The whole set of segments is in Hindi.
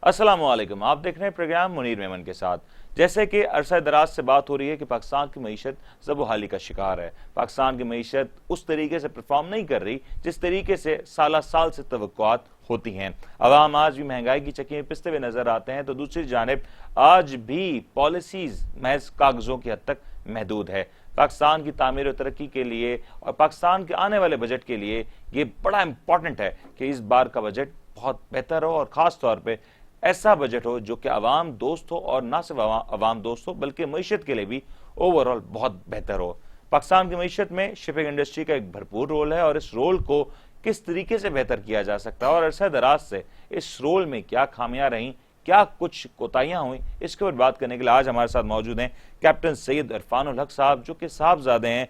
अस्सलाम वालेकुम। आप देख रहे हैं प्रोग्राम मुनीर मेमन के साथ। जैसे कि अरसा दराज से बात हो रही है कि पाकिस्तान की मईशत ज़बोहाली का शिकार है। पाकिस्तान की मईशत उस तरीके से परफॉर्म नहीं कर रही जिस तरीके से साल साल से तवक्कुआत होती हैं। अवाम आज भी महंगाई की चक्की में पिसते हुए नजर आते हैं, तो दूसरी जानिब आज भी पॉलिसीज महज कागजों की हद तक महदूद है। पाकिस्तान की तामीर और तरक्की के लिए और पाकिस्तान के आने वाले बजट के लिए ये बड़ा इंपॉर्टेंट है कि इस बार का बजट बहुत बेहतर हो और ख़ास तौर पर ऐसा बजट हो जो कि अवाम दोस्त हो, और ना सिर्फ अवाम दोस्त हो बल्कि मईशत के लिए भी ओवरऑल बहुत बेहतर हो। पाकिस्तान की मईशत में शिपिंग इंडस्ट्री का एक भरपूर रोल है और इस रोल को किस तरीके से बेहतर किया जा सकता है और अरसा दराज से इस रोल में क्या खामियां रहीं, क्या कुछ कोताहियां हुई, इसके ऊपर बात करने के लिए आज हमारे साथ मौजूद हैं कैप्टन सैयद इरफानुल हक साहब, जो कि साहबजादे हैं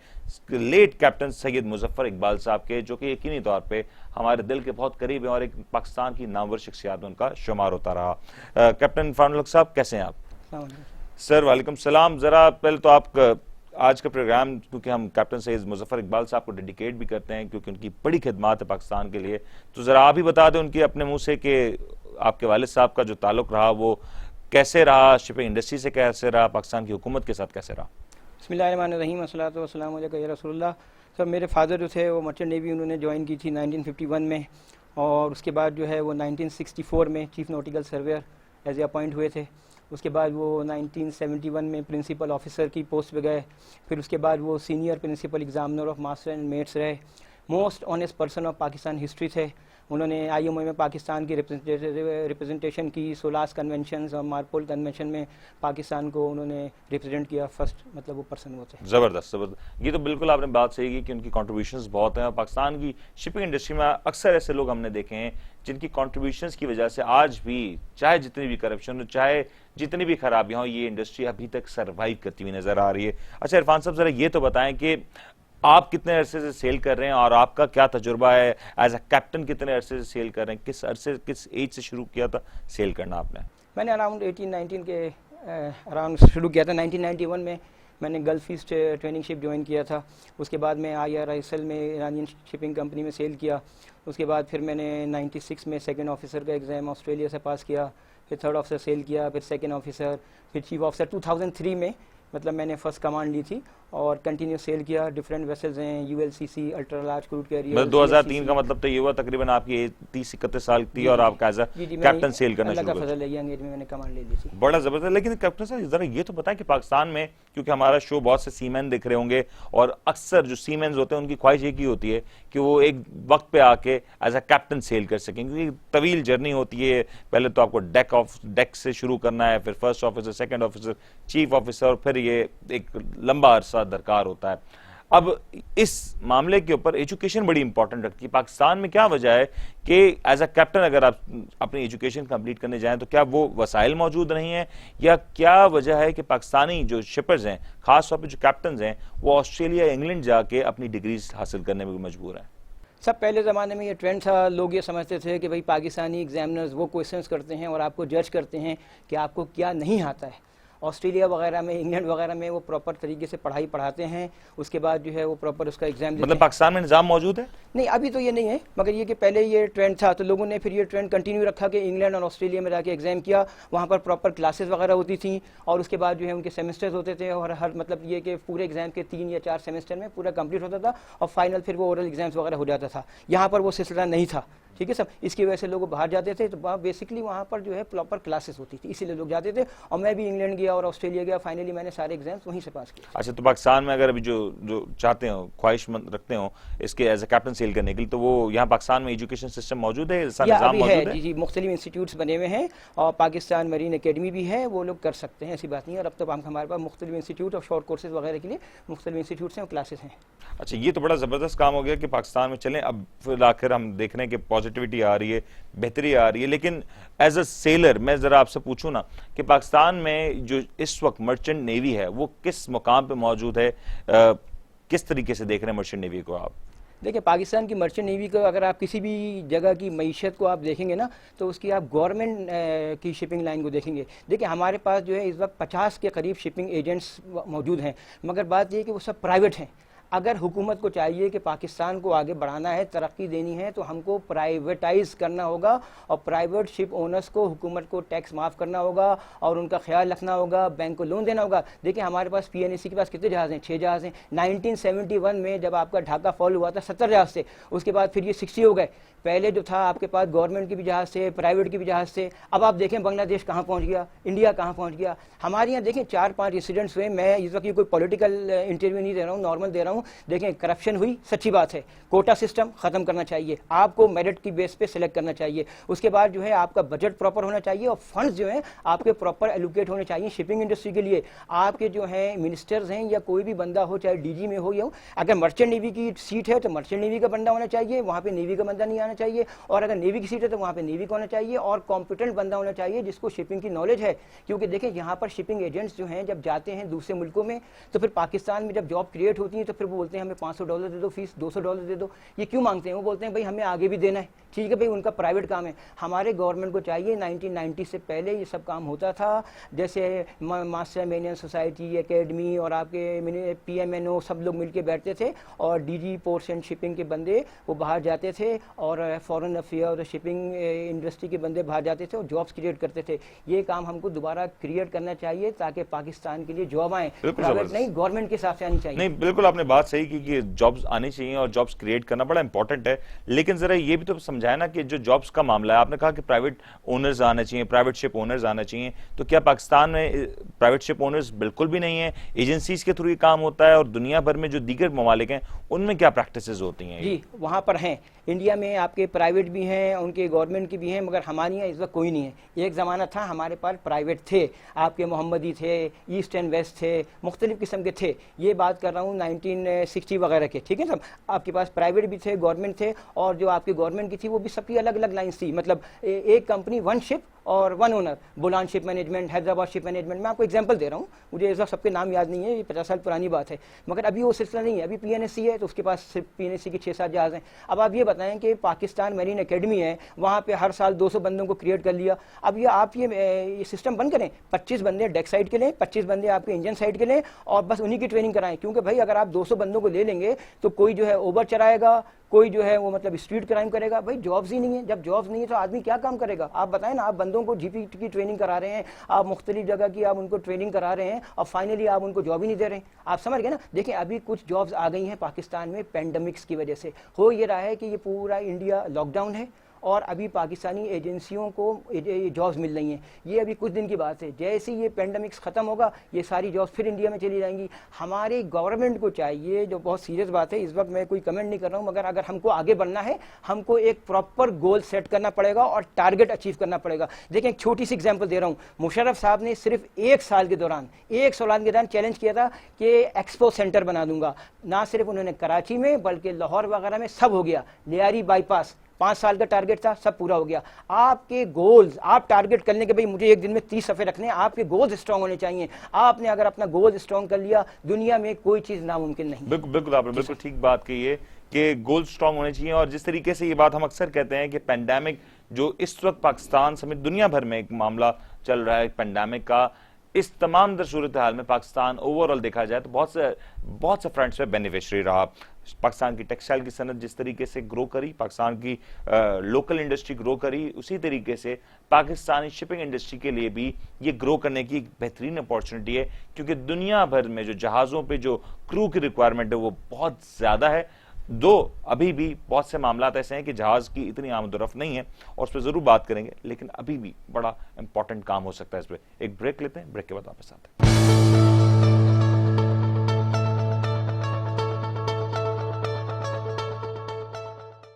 लेट कैप्टन सैयद मुजफ्फर इकबाल साहब के, जो कि यकीनी तौर पे हमारे दिल के बहुत करीब हैं और एक पाकिस्तान की नामवर शख्सियात में उनका शुमार होता रहा। कैप्टन इरफानुल हक साहब, कैसे हैं आप? सर वालेकुम सलाम। जरा पहले तो आप आज का प्रोग्राम, क्योंकि हम कैप्टन सैयद मुजफ्फर इकबाल साहब को डेडिकेट भी करते हैं क्योंकि उनकी बड़ी खिदमात है पाकिस्तान के लिए, तो ज़रा आप ही बता दें उनके अपने मुंह से कि आपके वालिद साहब का जो ताल्लुक रहा वो कैसे रहा, शिपिंग इंडस्ट्री से कैसे रहा, पाकिस्तान की हुकूमत के साथ कैसे रहा? बिस्मिल्लाहिर्रहमानिर्रहीम, अस्सलातु वस्सलामु अलैका या रसूलुल्लाह। सर, मेरे फादर जो थे वो मर्चेंट नेवी उन्होंने ज्वाइन की थी 1951 में, और उसके बाद जो है वो 1964 में chief nautical surveyor as a appoint हुए थे। उसके बाद वो 1971 में प्रिंसिपल ऑफिसर की पोस्ट पे गए। फिर उसके बाद वो senior principal examiner of master and mates रहे। Most honest person of Pakistan history थे। उन्होंने IMO में पाकिस्तान की रिप्रेजेंटेशन की, सोलास कन्वेंशन और मार्पोल कन्वेंशन में पाकिस्तान को उन्होंने रिप्रेजेंट किया। फर्स्ट मतलब वो पर्सन वो थे। ज़बरदस्त ज़बरदस्त। ये तो बिल्कुल आपने बात सही की कि उनकी कॉन्ट्रीब्यूशंस बहुत हैं और पाकिस्तान की शिपिंग इंडस्ट्री में अक्सर ऐसे लोग हमने देखे हैं जिनकी कॉन्ट्रीब्यूशंस की वजह से आज भी चाहे जितनी भी करप्शन हो, चाहे जितनी भी खराबियां हो, ये इंडस्ट्री अभी तक सर्वाइव करती हुई नजर आ रही है। अच्छा इरफान साहब, जरा ये तो बताएं कि आप कितने अरसे से सेल कर रहे हैं और आपका क्या तजुर्बा है एज अ कैप्टन, कितने अरसे से सेल कर रहे हैं, किस अरसे किस एज से शुरू किया था सेल करना आपने? मैंने अराउंड 18-19 के अराउंड शुरू किया था। 1991 में मैंने gulf east training ship join किया था। उसके बाद मैं IRISL में ईरानियन शिपिंग कंपनी में सेल किया। उसके बाद फिर मैंने 96 में सेकंड ऑफिसर का एग्ज़ाम ऑस्ट्रेलिया से पास किया। फिर थर्ड ऑफिसर सेल किया, फिर सेकंड ऑफिसर, फिर चीफ ऑफिसर। 2003 में मतलब मैंने फर्स्ट कमांड ली थी और कंटिन्यू सेल किया। डिफरेंट वेसल्स हैं, ULCC, ultra large crude carrier. मतलब 2003 का मतलब तो ये हुआ तकरीबन आपकी 30-31 साल थी और आप एज अ कैप्टन सेल करना शुरू कर दिया। यंग एज में मैंने कमांड ले ली थी। बड़ा जबरदस्त। लेकिन कैप्टन साहब जरा ये तो बताएं कि पाकिस्तान में, क्योंकि हमारा शो बहुत से सीमैन दिख रहे होंगे और अक्सर जो सीमैन होते हैं उनकी ख्वाहिश एक ही होती है कि वो एक वक्त पे आके एज अ कैप्टन सेल कर सकें, क्योंकि तवील जर्नी होती है। पहले तो आपको डेक से शुरू करना है, फिर first officer, second officer, chief officer, और फिर ये एक लंबा अरसा दरकार होता है। अब इस मामले के ऊपर एजुकेशन बड़ी इंपॉर्टेंट रखती है। पाकिस्तान में क्या वजह है कि एज अ कैप्टन अगर आप अपनी एजुकेशन कंप्लीट करने जाएं तो क्या वो वसाइल मौजूद नहीं है, या क्या वजह है कि पाकिस्तानी जो शिपर्स हैं, खास तौर पर जो कैप्टन हैं, वो ऑस्ट्रेलिया, इंग्लैंड जाके अपनी डिग्रीज हासिल करने में भी मजबूर हैं? सब पहले ज़माने में ये ट्रेंड था, लोग ये समझते थे कि भाई पाकिस्तानी एग्जामिनर्स वो क्वेश्चंस करते हैं और आपको जज करते हैं कि आपको क्या नहीं आता है। ऑस्ट्रेलिया वगैरह में, इंग्लैंड वगैरह में वो प्रॉपर तरीके से पढ़ाई पढ़ाते हैं। उसके बाद जो है वो प्रॉपर उसका एग्जाम देते हैं। मतलब पाकिस्तान में निज़ाम मौजूद है? नहीं, अभी तो ये नहीं है, मगर ये कि पहले ये ट्रेंड था तो लोगों ने फिर ये ट्रेंड कंटिन्यू रखा कि इंग्लैंड और ऑस्ट्रेलिया में जाके एग्जाम किया। वहाँ पर प्रॉपर क्लासेस वगैरह होती थी और उसके बाद जो है उनके सेमेस्टर्स होते थे और हर मतलब ये कि पूरे एग्जाम के 3 या 4 सेमेस्टर में पूरा कंप्लीट होता था और फाइनल फिर वो ओरल एग्जाम्स वगैरह हो जाता था। यहाँ पर वो सिलसिला नहीं था, ठीक है सब। इसकी वजह से लोग बाहर जाते थे, तो बेसिकली वहाँ पर जो है प्रॉपर क्लासेस होती थी, इसीलिए लोग जाते थे। और मैं भी इंग्लैंड गया और ऑस्ट्रेलिया गया, फाइनली मैंने सारे एग्जाम्स वहीं से पास किए। अच्छा, तो पाकिस्तान में अगर अभी जो चाहते हो, ख्वाहिशमंद रखते हो इसके एज ए कैप्टन सेल करने के लिए, तो वो यहाँ पाकिस्तान में एजुकेशन सिस्टम मौजूद है, निज़ाम मौजूद है? जी जी, मुख्तलिफ इंस्टीट्यूट्स बने हुए हैं और पाकिस्तान मरीन अकेडमी भी है, वो लोग कर सकते हैं, ऐसी बात नहीं है। और अब तो हमारे पास मुख्तलिफ इंस्टीट्यूट और शॉर्ट कोर्सेज वगैरह के लिए मुख्तलिफ इंस्टीट्यूट्स हैं और क्लासेस हैं। अच्छा, ये तो बड़ा ज़बरदस्त काम हो गया कि पाकिस्तान में चलें। अब फिर आखिर हम देख रहे हैं कि पॉजिटिविटी आ रही है, बेहतरी आ रही है। लेकिन एज अ सेलर मैं ज़रा आपसे पूछूं ना कि पाकिस्तान में जो इस वक्त मर्चेंट नेवी है वो किस मुकाम पे मौजूद है, किस तरीके से देख रहे हैं मर्चेंट नेवी को आप? देखिए, पाकिस्तान की मर्चेंट नेवी को अगर आप किसी भी जगह की मईशत को आप देखेंगे ना, तो उसकी आप गवर्नमेंट की शिपिंग लाइन को देखेंगे। देखिए, हमारे पास जो है इस वक्त 50 के करीब शिपिंग एजेंट्स मौजूद हैं, मगर बात यह है कि वो सब प्राइवेट हैं। अगर हुकूमत को चाहिए कि पाकिस्तान को आगे बढ़ाना है, तरक्की देनी है, तो हमको प्राइवेटाइज करना होगा और प्राइवेट शिप ओनर्स को, हुकूमत को टैक्स माफ़ करना होगा और उनका ख्याल रखना होगा, बैंक को लोन देना होगा। देखिए हमारे पास PNAC के पास कितने जहाज़ हैं? 6 जहाज़ हैं। 1971 में जब आपका ढाका फॉल हुआ था 70 जहाज़ थे, उसके बाद फिर ये 60 हो गए। पहले जो था आपके पास गवर्नमेंट के भी जहाज़ थे, प्राइवेट के भी जहाज़ थे। अब आप देखें बांग्लादेश कहाँ पहुँच गया, इंडिया कहाँ पहुँच गया। हमारे यहाँ देखें 4-5 इंसिडेंट्स हुए। मैं इस वक्त कोई पॉलिटिकल इंटरव्यू नहीं दे रहा हूँ, नॉर्मल दे रहा हूँ। देखें करप्शन हुई, सच्ची बात है। कोटा सिस्टम खत्म करना चाहिए, आपको मेरिट की बेस पे सिलेक्ट करना चाहिए। उसके बाद जो है आपका बजट प्रॉपर होना चाहिए और फंड्स जो है आपके प्रॉपर एलोकेट होने चाहिए शिपिंग इंडस्ट्री के लिए। आपके जो है मिनिस्टर्स हैं या कोई भी बंदा हो, चाहे DG में हो या हो, अगर मर्चेंट नेवी की सीट है तो मर्चेंट नेवी का बंदा होना चाहिए, वहाँ पे नेवी का बंदा नहीं आना चाहिए। और अगर नेवी की सीट है तो वहाँ पे नेवी का होना चाहिए और कॉम्पिटेंट बंदा होना चाहिए जिसको शिपिंग की नॉलेज है। क्योंकि देखें यहाँ पर शिपिंग एजेंट्स जो हैं जब जाते हैं दूसरे मुल्कों में, तो फिर पाकिस्तान में जब जॉब क्रिएट होती है तो फिर वो बोलते हैं हमें $500 दे दो फीस, $200 दे दो। ये क्यों मांगते हैं? वो बोलते हैं भाई हमें आगे भी देना है। ठीक है भाई, उनका प्राइवेट काम है। हमारे गवर्नमेंट को चाहिए, 1990 से पहले ये सब काम होता था। जैसे मास्टर मेनियन सोसाइटी, एकेडमी और आपके PMNO सब लोग मिलके बैठते थे और DG पोर्ट्स एंड शिपिंग के बंदे वो बाहर जाते थे और फॉरेन अफेयर और शिपिंग इंडस्ट्री के बंदे बाहर जाते थे और जॉब्स क्रिएट करते थे। ये काम हमको दोबारा क्रिएट करना चाहिए ताकि पाकिस्तान के लिए जॉब आए, प्राइवेट नहीं, गवर्नमेंट के हिसाब से आनी चाहिए। नहीं, बिल्कुल आपने बात सही की कि जॉब्स आनी चाहिए और जॉब्स क्रिएट करना बड़ा इंपॉर्टेंट है। लेकिन जरा ये भी तो समझाया ना कि जो जॉब्स का मामला है, आपने कहा कि प्राइवेट ओनर्स आने चाहिए, प्राइवेट शिप ओनर्स आना चाहिए, तो क्या पाकिस्तान में प्राइवेट शिप ओनर्स बिल्कुल भी नहीं है? एजेंसीज के थ्रू ये काम होता है और दुनिया भर में जो दीगर ममालिक हैं उनमें क्या प्रैक्टिसेस होती हैं? जी वहाँ पर हैं, इंडिया में आपके प्राइवेट भी हैं, उनके गवर्नमेंट की भी हैं, मगर हमारे यहाँ इस वक्त कोई नहीं है। एक ज़माना था हमारे पास प्राइवेट थे, आपके मोहम्मदी थे, ईस्ट एंड वेस्ट थे, मुख्तलिफ किस्म के थे। ये बात कर रहा हूँ 1960 वगैरह के, ठीक है सब। आपके पास प्राइवेट भी थे, गवर्नमेंट थे, और जो आपकी गवर्नमेंट की थी वो भी सबकी अलग अलग लाइन्स थी। मतलब एक कंपनी, वन शिप और वन ओनर। बुलान ship management, Hyderabad ship management. मैं आपको एग्जांपल दे रहा हूँ, मुझे इस वक्त सबके नाम याद नहीं है, ये 50 साल पुरानी बात है। मगर अभी वो सिलसिला नहीं है। अभी PNAC है तो उसके पास सिर्फ PNAC के 6-7 जहाज़ हैं। अब आप ये बताएं कि पाकिस्तान मरीन एकेडमी है, वहाँ पे हर साल 200 बंदों को क्रिएट कर लिया। अब ये आप ये सिस्टम बंद करें, 25 बंदे डेक साइड के लें, 25 बंदे आपके इंजन साइड के लें और बस उन्हीं की ट्रेनिंग कराएं। क्योंकि भाई अगर आप 200 बंदों को ले लेंगे तो कोई जो है ओवर चलाएगा, कोई जो है वो मतलब स्ट्रीट क्राइम करेगा। भाई जॉब्स ही नहीं है, जब जॉब्स नहीं है तो आदमी क्या काम करेगा? आप बताएं ना, आप बंदों को GP की ट्रेनिंग करा रहे हैं, आप मुख्तलिफ जगह की आप उनको ट्रेनिंग करा रहे हैं और फाइनली आप उनको जॉब ही नहीं दे रहे हैं। आप समझ गए ना? देखिए अभी कुछ जॉब्स आ गई हैं पाकिस्तान में पेंडेमिक्स की वजह से। हो ये रहा है कि ये पूरा इंडिया लॉकडाउन है और अभी पाकिस्तानी एजेंसियों को जॉब्स मिल रही हैं। ये अभी कुछ दिन की बात है, जैसे ही ये पेंडेमिक्स ख़त्म होगा ये सारी जॉब्स फिर इंडिया में चली जाएंगी। हमारे गवर्नमेंट को चाहिए, जो बहुत सीरियस बात है, इस वक्त मैं कोई कमेंट नहीं कर रहा हूँ, मगर अगर हमको आगे बढ़ना है हमको एक प्रॉपर गोल सेट करना पड़ेगा और टारगेट अचीव करना पड़ेगा। देखिए एक छोटी सी एग्जाम्पल दे रहा हूँ, मुशर्रफ साहब ने सिर्फ 1 साल के दौरान चैलेंज किया था कि एक्सपो सेंटर बना दूंगा। ना सिर्फ उन्होंने कराची में बल्कि लाहौर वगैरह में सब हो गया। लियारी बाईपास 5 साल का टारगेट था, सब पूरा हो गया। आपके गोल्स, आप टारगेट करने के भाई मुझे एक दिन में 30 सफ़े रखने हैं, आपके गोल्स स्ट्रांग होने चाहिए। आपने अगर अपना गोल स्ट्रांग कर लिया, दुनिया में कोई चीज़ नामुमकिन नहीं। बिल्कुल आपने बिल्कुल ठीक बात कही है कि गोल स्ट्रांग होने चाहिए। और जिस तरीके से ये बात हम अक्सर कहते हैं कि पेंडेमिक जो इस वक्त पाकिस्तान समेत दुनिया भर में एक मामला चल रहा है पेंडेमिक का, इस तमाम दर सूरत हाल में पाकिस्तान ओवरऑल देखा जाए तो बहुत से फ्रंट्स पे बेनिफिशियरी रहा। पाकिस्तान की टेक्सटाइल की सनत जिस तरीके से ग्रो करी, पाकिस्तान की लोकल इंडस्ट्री ग्रो करी, उसी तरीके से पाकिस्तानी शिपिंग इंडस्ट्री के लिए भी ये ग्रो करने की एक बेहतरीन अपॉर्चुनिटी है। क्योंकि दुनिया भर में जो जहाज़ों पे जो क्रू की रिक्वायरमेंट है वो बहुत ज़्यादा है। दो अभी भी बहुत से मामला ऐसे हैं कि जहाज़ की इतनी आमदोरफ्त नहीं है और उस पर ज़रूर बात करेंगे, लेकिन अभी भी बड़ा इंपॉर्टेंट काम हो सकता है इस पर। एक ब्रेक लेते हैं, ब्रेक के बाद वापस आते हैं।